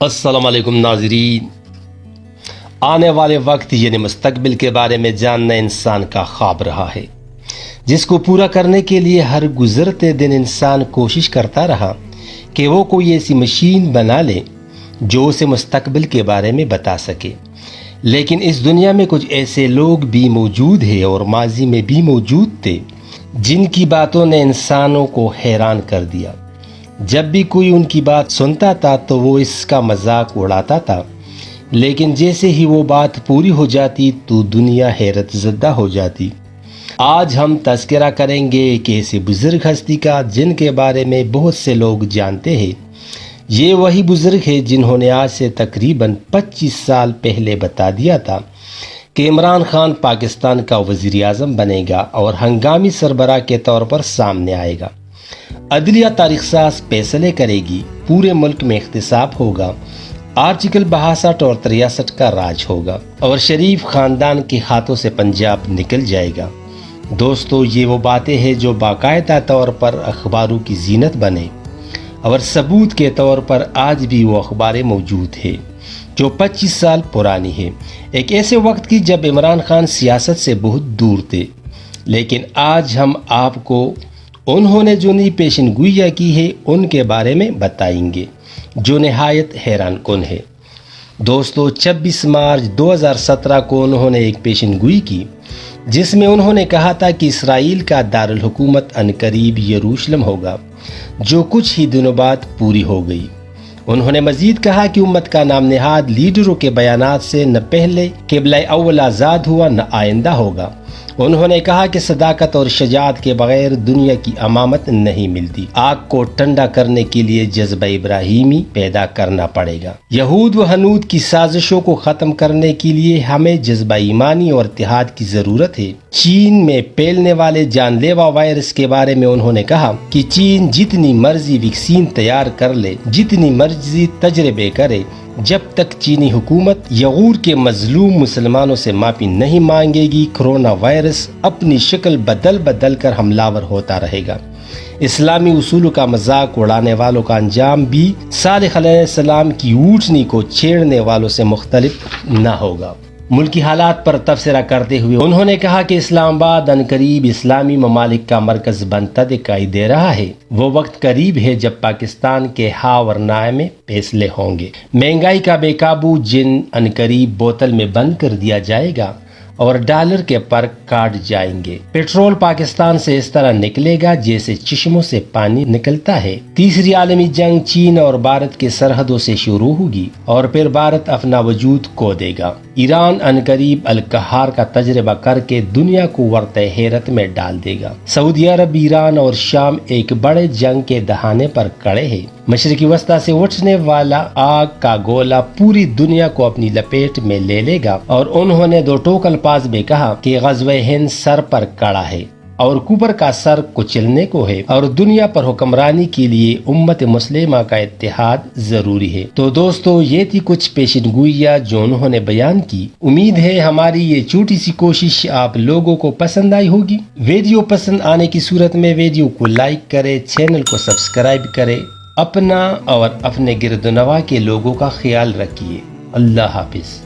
السلام علیکم ناظرین، آنے والے وقت یعنی مستقبل کے بارے میں جاننا انسان کا خواب رہا ہے، جس کو پورا کرنے کے لیے ہر گزرتے دن انسان کوشش کرتا رہا کہ وہ کوئی ایسی مشین بنا لے جو اسے مستقبل کے بارے میں بتا سکے۔ لیکن اس دنیا میں کچھ ایسے لوگ بھی موجود ہیں اور ماضی میں بھی موجود تھے جن کی باتوں نے انسانوں کو حیران کر دیا۔ جب بھی کوئی ان کی بات سنتا تھا تو وہ اس کا مذاق اڑاتا تھا، لیکن جیسے ہی وہ بات پوری ہو جاتی تو دنیا حیرت زدہ ہو جاتی۔ آج ہم تذکرہ کریں گے کہ ایسے بزرگ ہستی کا جن کے بارے میں بہت سے لوگ جانتے ہیں۔ یہ وہی بزرگ ہے جنہوں نے آج سے تقریباً 25 سال پہلے بتا دیا تھا کہ عمران خان پاکستان کا وزیر اعظم بنے گا اور ہنگامی سربراہ کے طور پر سامنے آئے گا۔ عدلیہ تاریخ ساز فیصلے کرے گی، پورے ملک میں احتساب ہوگا، آرٹیکل 62 اور 63 کا راج ہوگا اور شریف خاندان کے ہاتھوں سے پنجاب نکل جائے گا۔ دوستو، یہ وہ باتیں ہیں جو باقاعدہ طور پر اخباروں کی زینت بنے اور ثبوت کے طور پر آج بھی وہ اخباریں موجود ہیں جو 25 سال پرانی ہیں، ایک ایسے وقت کی جب عمران خان سیاست سے بہت دور تھے۔ لیکن آج ہم آپ کو انہوں نے جو نئی پیشن گوئیاں کی ہے ان کے بارے میں بتائیں گے جو نہایت حیران کن ہے۔ دوستو، 26 مارچ 2017 کو انہوں نے ایک پیشن گوئی کی جس میں انہوں نے کہا تھا کہ اسرائیل کا دارالحکومت عنقریب یروشلم ہوگا، جو کچھ ہی دنوں بعد پوری ہو گئی۔ انہوں نے مزید کہا کہ امت کا نام نہاد لیڈروں کے بیانات سے نہ پہلے قبلہ اول آزاد ہوا نہ آئندہ ہوگا۔ انہوں نے کہا کہ صداقت اور شجاعت کے بغیر دنیا کی امامت نہیں ملتی۔ آگ کو ٹھنڈا کرنے کے لیے جذبہ ابراہیمی پیدا کرنا پڑے گا۔ یہود و ہنود کی سازشوں کو ختم کرنے کے لیے ہمیں جذبہ ایمانی اور اتحاد کی ضرورت ہے۔ چین میں پھیلنے والے جان لیوا وائرس کے بارے میں انہوں نے کہا کہ چین جتنی مرضی ویکسین تیار کر لے، جتنی مرضی تجربے کرے، جب تک چینی حکومت یغور کے مظلوم مسلمانوں سے معافی نہیں مانگے گی، کرونا وائرس اپنی شکل بدل کر حملہ ور ہوتا رہے گا۔ اسلامی اصولوں کا مذاق اڑانے والوں کا انجام بھی صالح علیہ السلام کی اونٹنی کو چھیڑنے والوں سے مختلف نہ ہوگا۔ ملکی حالات پر تبصرہ کرتے ہوئے انہوں نے کہا کہ اسلام آباد عنقریب اسلامی ممالک کا مرکز بنتا دکھائی دے رہا ہے۔ وہ وقت قریب ہے جب پاکستان کے ہاں اور نہ میں فیصلے ہوں گے۔ مہنگائی کا بے قابو جن عنقریب بوتل میں بند کر دیا جائے گا اور ڈالر کے پر کاٹ جائیں گے۔ پیٹرول پاکستان سے اس طرح نکلے گا جیسے چشموں سے پانی نکلتا ہے۔ تیسری عالمی جنگ چین اور بھارت کے سرحدوں سے شروع ہوگی اور پھر بھارت اپنا وجود کھو دے گا۔ ایران عنقریب القہار کا تجربہ کر کے دنیا کو ورطہ حیرت میں ڈال دے گا۔ سعودی عرب، ایران اور شام ایک بڑے جنگ کے دہانے پر کھڑے ہیں۔ مشرقی وسطی سے اٹھنے والا آگ کا گولہ پوری دنیا کو اپنی لپیٹ میں لے لے گا، اور انہوں نے دو ٹوک الفاظ میں کہا کہ غزوہ ہند سر پر کڑا ہے اور کوپر کا سر کچلنے کو ہے، اور دنیا پر حکمرانی کے لیے امت مسلمہ کا اتحاد ضروری ہے۔ تو دوستو، یہ تھی کچھ پیشن گوئیاں جو انہوں نے بیان کی۔ امید ہے ہماری یہ چھوٹی سی کوشش آپ لوگوں کو پسند آئی ہوگی۔ ویڈیو پسند آنے کی صورت میں ویڈیو کو لائک کرے، چینل کو سبسکرائب کرے، اپنا اور اپنے گرد و نواح کے لوگوں کا خیال رکھیے۔ اللہ حافظ۔